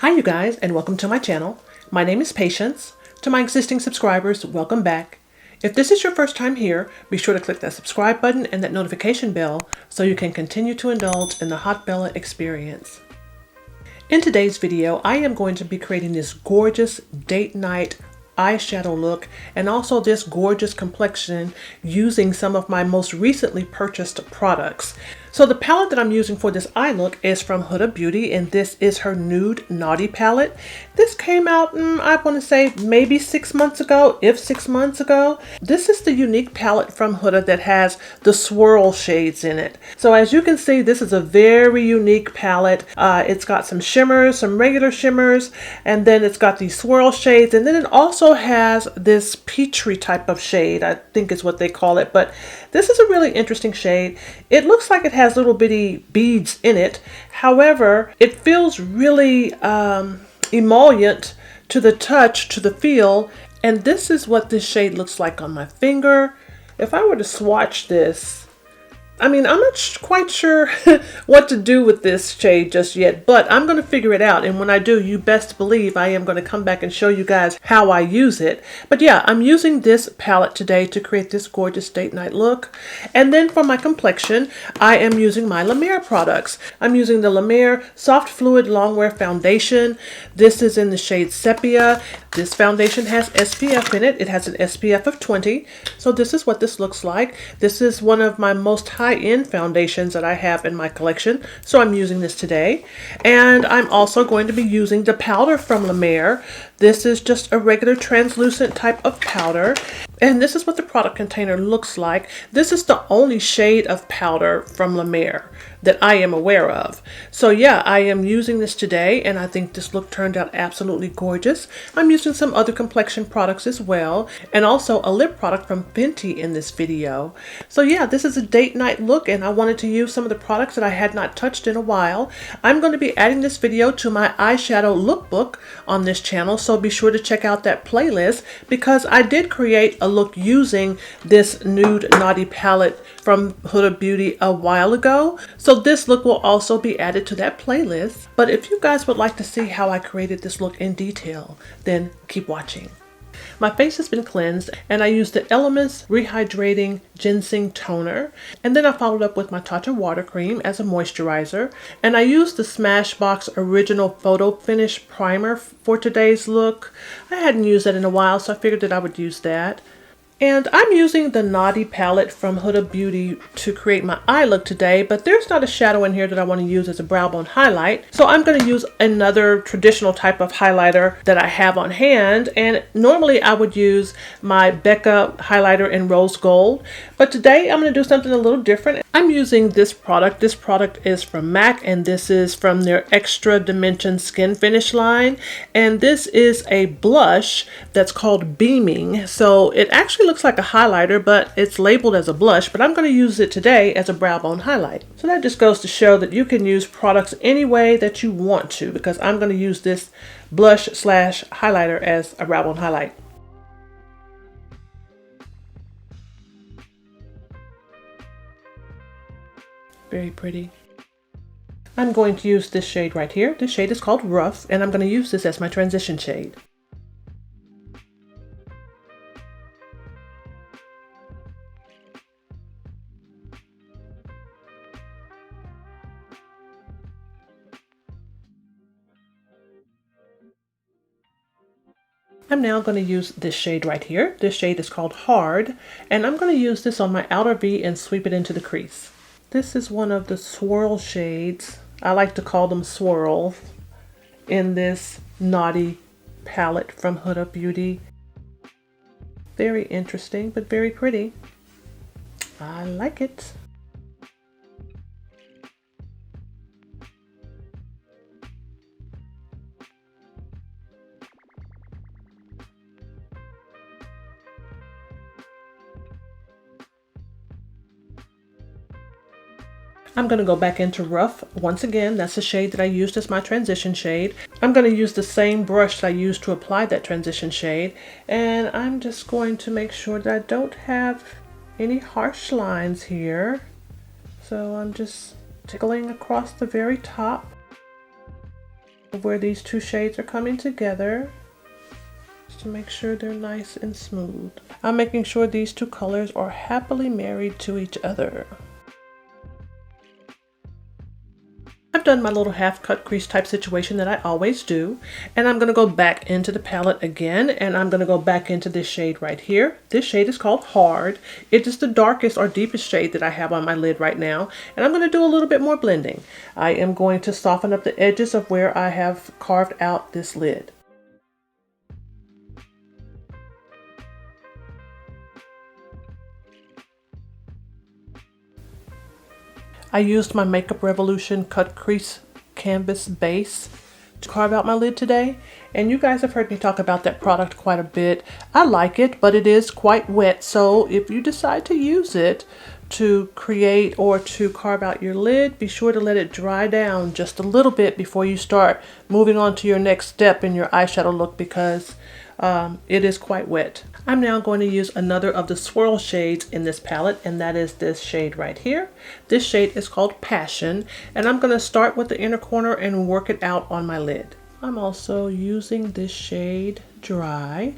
Hi you guys, and welcome to my channel. My name is Patience. To my existing subscribers, welcome back. If this is your first time here, be sure to click that subscribe button and that notification bell so you can continue to indulge in the Hot Bella experience. In today's video, I am going to be creating this gorgeous date night eyeshadow look and also this gorgeous complexion using some of my most recently purchased products. So the palette that I'm using for this eye look is from Huda Beauty, and this is her Nude Naughty palette. This came out, I want to say maybe 6 months ago, if 6 months ago. This is the unique palette from Huda that has the swirl shades in it. So as you can see, this is a very unique palette. It's got some shimmers, some regular shimmers, and then it's got these swirl shades, and then it also has this peachy type of shade, I think is what they call it. But this is a really interesting shade. It looks like it has little bitty beads in it. However, it feels really emollient to the touch, to the feel, and this is what this shade looks like on my finger. If I were to swatch this, I'm not quite sure what to do with this shade just yet, but I'm going to figure it out. And when I do, you best believe I am going to come back and show you guys how I use it. But yeah, I'm using this palette today to create this gorgeous date night look. And then for my complexion, I am using my La Mer products. I'm using the La Mer Soft Fluid Longwear Foundation. This is in the shade Sepia. This foundation has SPF in it. It has an SPF of 20. So this is what this looks like. This is one of my most high-end foundations that I have in my collection. So I'm using this today. And I'm also going to be using the powder from La Mer. This is just a regular translucent type of powder. And this is what the product container looks like. This is the only shade of powder from La Mer that I am aware of. So yeah, I am using this today, and I think this look turned out absolutely gorgeous. I'm using some other complexion products as well, and also a lip product from Fenty in this video. So yeah, this is a date night look, and I wanted to use some of the products that I had not touched in a while. I'm going to be adding this video to my eyeshadow lookbook on this channel, so be sure to check out that playlist, because I did create a look using this Nude Naughty palette from Huda Beauty a while ago. So this look will also be added to that playlist. But if you guys would like to see how I created this look in detail, then keep watching. My face has been cleansed, and I used the Elemis Rehydrating Ginseng Toner, and then I followed up with my Tatcha Water Cream as a moisturizer, and I used the Smashbox Original Photo Finish Primer for today's look. I hadn't used that in a while, so I figured that I would use that. And I'm using the Naughty palette from Huda Beauty to create my eye look today, but there's not a shadow in here that I want to use as a brow bone highlight. So I'm going to use another traditional type of highlighter that I have on hand. And normally I would use my Becca highlighter in Rose Gold, but today I'm going to do something a little different. I'm using this product. This product is from MAC, and this is from their Extra Dimension Skin Finish line. And this is a blush that's called Beaming. So it actually looks like a highlighter, but it's labeled as a blush, but I'm going to use it today as a brow bone highlight. So that just goes to show that you can use products any way that you want to, because I'm going to use this blush slash highlighter as a brow bone highlight. Very pretty. I'm going to use this shade right here. This shade is called Rough, and I'm going to use this as my transition shade. I'm now going to use this shade right here. This shade is called Hard, and I'm going to use this on my outer V and sweep it into the crease. This is one of the swirl shades. I like to call them swirls in this Naughty palette from Huda Beauty. Very interesting, but very pretty. I like it. I'm going to go back into Rough once again. That's the shade that I used as my transition shade. I'm going to use the same brush that I used to apply that transition shade, and I'm just going to make sure that I don't have any harsh lines here. So I'm just tickling across the very top. where these two shades are coming together, just to make sure they're nice and smooth. I'm making sure these two colors are happily married to each other. I've done my little half cut crease type situation that I always do, and I'm going to go back into the palette again, and I'm going to go back into this shade right here. This shade is called Hard. It is the darkest or deepest shade that I have on my lid right now, and I'm going to do a little bit more blending. I am going to soften up the edges of where I have carved out this lid. I used my Makeup Revolution Cut Crease Canvas base to carve out my lid today, and you guys have heard me talk about that product quite a bit. I like it, but it is quite wet, so if you decide to use it to create or to carve out your lid, be sure to let it dry down just a little bit before you start moving on to your next step in your eyeshadow look, because it is quite wet. I'm now going to use another of the swirl shades in this palette, and that is this shade right here. This shade is called Passion, and I'm going to start with the inner corner and work it out on my lid. I'm also using this shade Dry.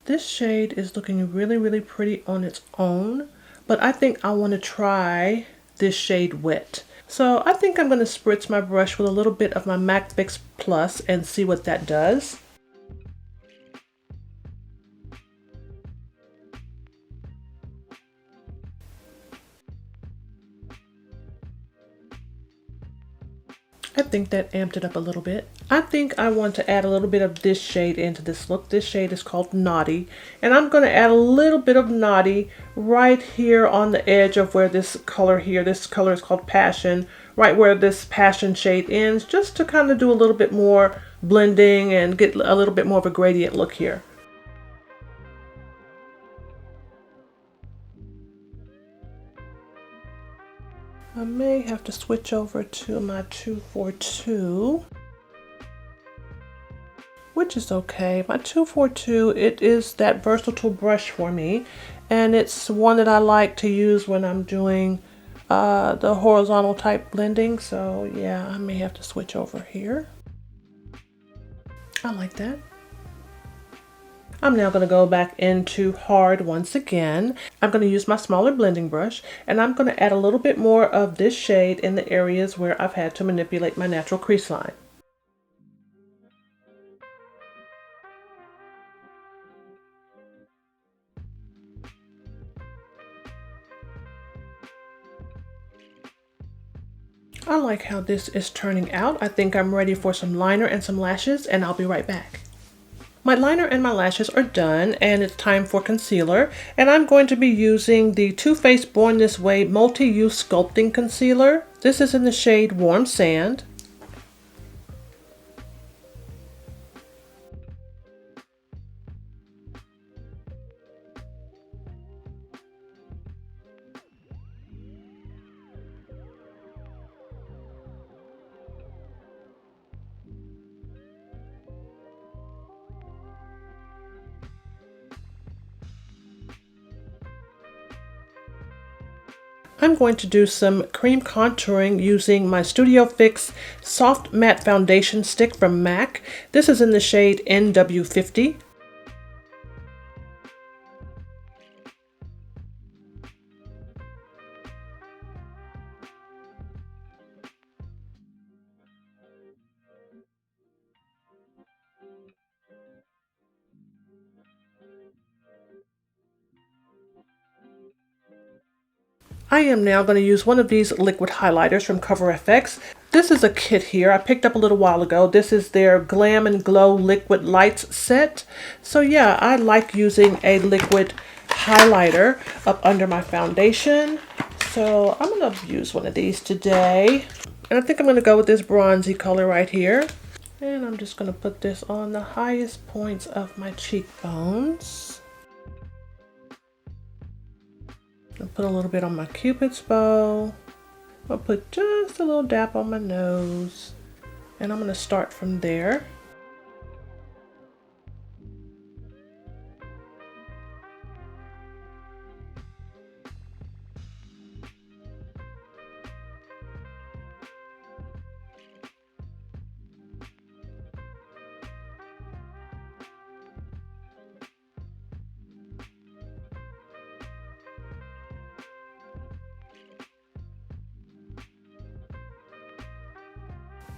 This shade is looking really pretty on its own, but I think I want to try this shade Wet. So I think I'm going to spritz my brush with a little bit of my MAC Fix Plus and see what that does. I think that amped it up a little bit. I think I want to add a little bit of this shade into this look. This shade is called Naughty, and I'm going to add a little bit of Naughty right here on the edge of where this color here, this color is called Passion, right where this Passion shade ends, just to kind of do a little bit more blending and get a little bit more of a gradient look here. I may have to switch over to my 242, which is okay. My 242, it is that versatile brush for me, and it's one that I like to use when I'm doing the horizontal type blending. So yeah, I may have to switch over here. I like that. I'm now going to go back into Hard once again. I'm going to use my smaller blending brush, and I'm going to add a little bit more of this shade in the areas where I've had to manipulate my natural crease line. I like how this is turning out. I think I'm ready for some liner and some lashes, and I'll be right back. My liner and my lashes are done, and it's time for concealer, and I'm going to be using the Too Faced Born This Way Multi-Use Sculpting Concealer. This is in the shade Warm Sand. I'm going to do some cream contouring using my Studio Fix Soft Matte Foundation Stick from MAC. This is in the shade NW50. I am now going to use one of these liquid highlighters from Cover FX. This is a kit here I picked up a little while ago. This is their Glam and Glow Liquid Lights set. So yeah, I like using a liquid highlighter up under my foundation. So I'm going to use one of these today. And I think I'm going to go with this bronzy color right here. And I'm just going to put this on the highest points of my cheekbones. I'll put a little bit on my Cupid's bow. I'll put just a little dap on my nose. And I'm going to start from there.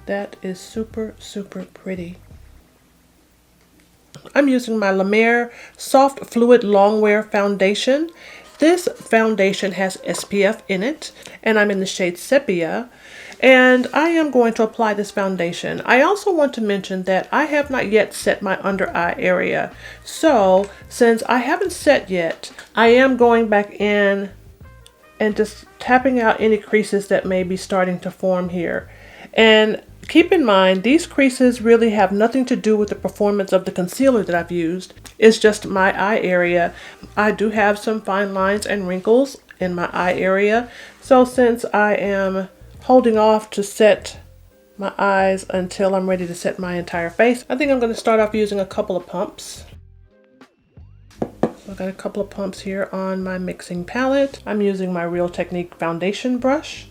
That is super, super pretty. I'm using my La Mer Soft Fluid Longwear Foundation. This foundation has SPF in it, and I'm in the shade Sepia. And I am going to apply this foundation. I also want to mention that I have not yet set my under eye area. So, since I haven't set yet, I am going back in and just tapping out any creases that may be starting to form here. And keep in mind, these creases really have nothing to do with the performance of the concealer that I've used. It's just my eye area. I do have some fine lines and wrinkles in my eye area. So since I am holding off to set my eyes until I'm ready to set my entire face, I think I'm going to start off using a couple of pumps. So I've got a couple of pumps here on my mixing palette. I'm using my Real Technique foundation brush.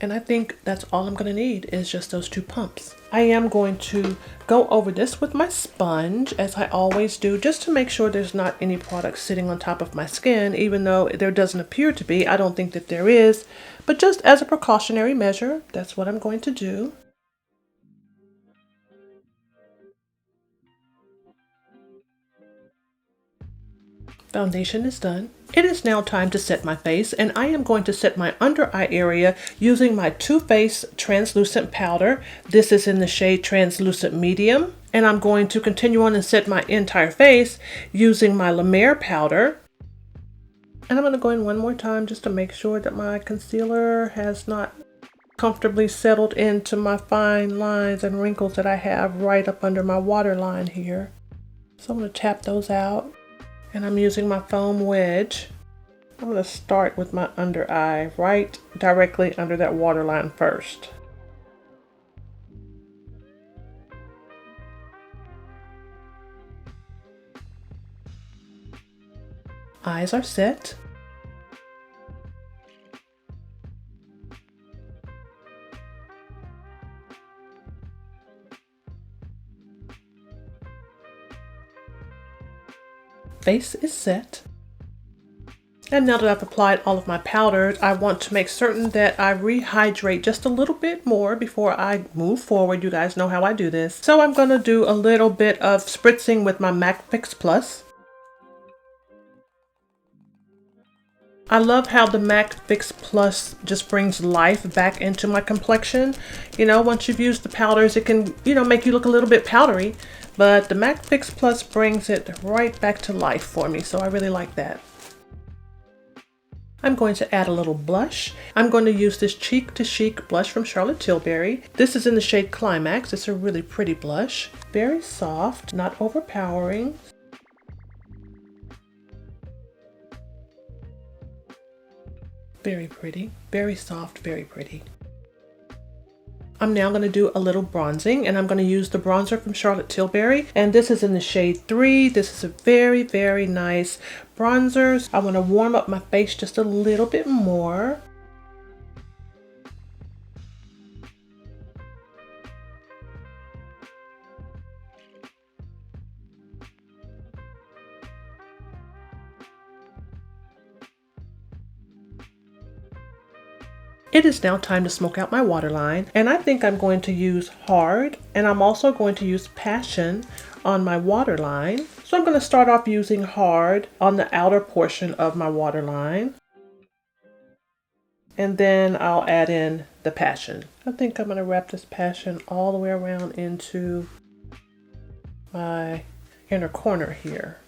And I think that's all I'm going to need is just those two pumps. I am going to go over this with my sponge, as I always do, just to make sure there's not any product sitting on top of my skin, even though there doesn't appear to be. I don't think that there is, but just as a precautionary measure, that's what I'm going to do. Foundation is done. It is now time to set my face, and I am going to set my under eye area using my Too Faced translucent powder. This is in the shade Translucent Medium, and I'm going to continue on and set my entire face using my La Mer powder. And I'm going to go in one more time just to make sure that my concealer has not comfortably settled into my fine lines and wrinkles that I have right up under my waterline here. So I'm going to tap those out. And I'm using my foam wedge. I'm going to start with my under eye right directly under that waterline first. Eyes are set. Face is set. And now that I've applied all of my powders, I want to make certain that I rehydrate just a little bit more before I move forward. You guys know how I do this. So I'm going to do a little bit of spritzing with my MAC Fix Plus. I love how the MAC Fix Plus just brings life back into my complexion. You know, once you've used the powders, it can, make you look a little bit powdery. But the MAC Fix Plus brings it right back to life for me, so I really like that. I'm going to add a little blush. I'm going to use this Cheek to Chic blush from Charlotte Tilbury. This is in the shade Climax. It's a really pretty blush. Very soft, not overpowering. Very pretty, very soft, very pretty. I'm now going to do a little bronzing, and I'm going to use the bronzer from Charlotte Tilbury, and this is in the shade 3. This is a very, very nice bronzer. I want to warm up my face just a little bit more. It is now time to smoke out my waterline, and I think I'm going to use Hard, and I'm also going to use Passion on my waterline. So I'm going to start off using Hard on the outer portion of my waterline, and then I'll add in the Passion. I think I'm going to wrap this Passion all the way around into my inner corner here.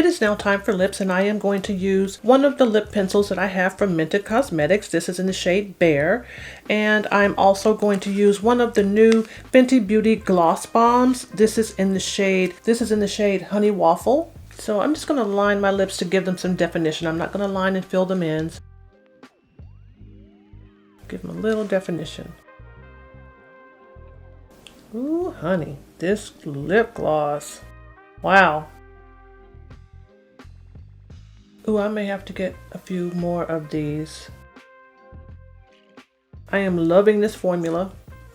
It is now time for lips, and I am going to use one of the lip pencils that I have from Minted Cosmetics. This is in the shade Bear. And I'm also going to use one of the new Fenty Beauty Gloss Bombs. This is in the shade Honey Waffle. So I'm just going to line my lips to give them some definition. I'm not going to line and fill them in. Give them a little definition. Ooh, honey, this lip gloss. Wow. Ooh, I may have to get a few more of these. I am loving this formula,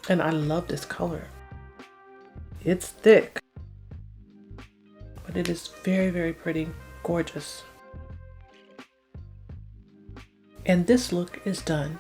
and I love this color. It's thick, but it is very, very pretty, gorgeous. And this look is done.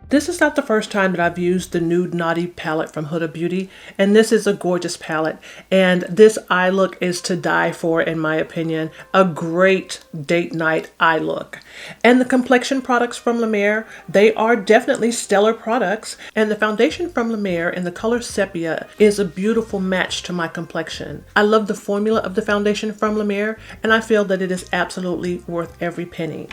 This is not the first time that I've used the Nude Naughty palette from Huda Beauty, and this is a gorgeous palette, and this eye look is to die for, in my opinion. A great date night eye look. And the Complexion products from La Mer, they are definitely stellar products, and the foundation from La Mer in the color Sepia is a beautiful match to my complexion. I love the formula of the foundation from La Mer, and I feel that it is absolutely worth every penny.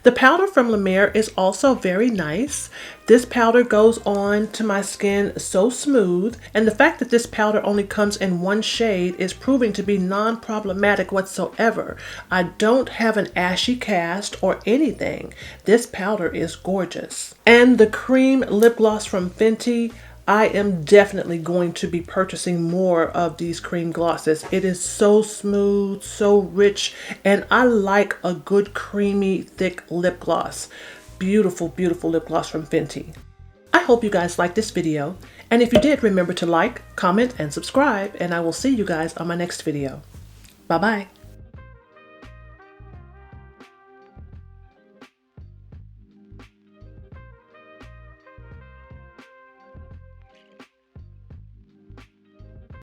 The powder from La Mer is also very nice. This powder goes on to my skin so smooth, and the fact that this powder only comes in one shade is proving to be non-problematic whatsoever. I don't have an ashy cast or anything. This powder is gorgeous. And the cream lip gloss from Fenty, I am definitely going to be purchasing more of these cream glosses. It is so smooth, so rich, and I like a good creamy, thick lip gloss. Beautiful, beautiful lip gloss from Fenty. I hope you guys liked this video, and if you did, remember to like, comment, and subscribe, and I will see you guys on my next video. Bye-bye.